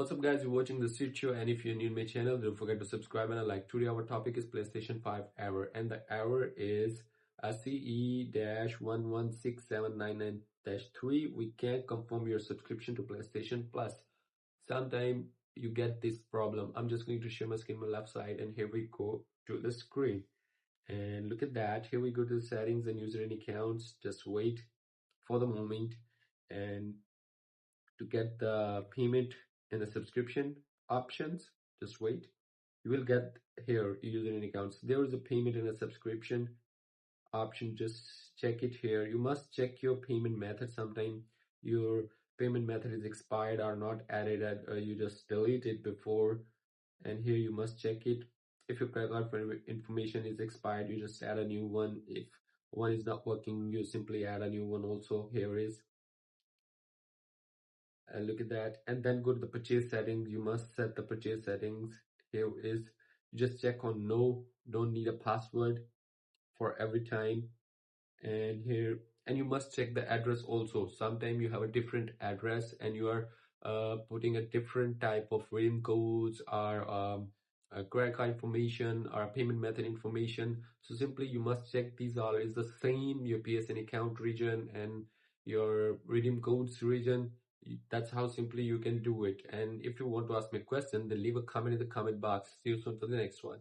What's up guys, you're watching the Street Show, and if you're new to my channel, don't forget to subscribe and like. Today our topic is PlayStation 5 error, and the error is a CE-116799-3. We can't confirm your subscription to PlayStation Plus. Sometime you get this problem. I'm just going to share my screen on my left side, and here we go to the screen. And look at that. Here we go to the settings and user and accounts. Just wait for the moment. And to get the payment and the subscription options, just wait. You will get here user and accounts. There is a payment and a subscription option. Just check it here. You must check your payment method. Sometime your payment method is expired or not added, you just delete it before, and here you must check it. If your credit card information is expired, you just add a new one. If one is not working, you simply add a new one also. Here is, and look at that, and then go to the purchase settings. You must set the purchase settings. Here is, you just check on no, don't need a password for every time. And here, and you must check the address also. Sometimes you have a different address and you are putting a different type of redeem codes or credit card information or payment method information. So simply you must check these all is the same, your PSN account region and your redeem codes region. That's how simply you can do it. And if you want to ask me a question, then leave a comment in the comment box. See you soon for the next one.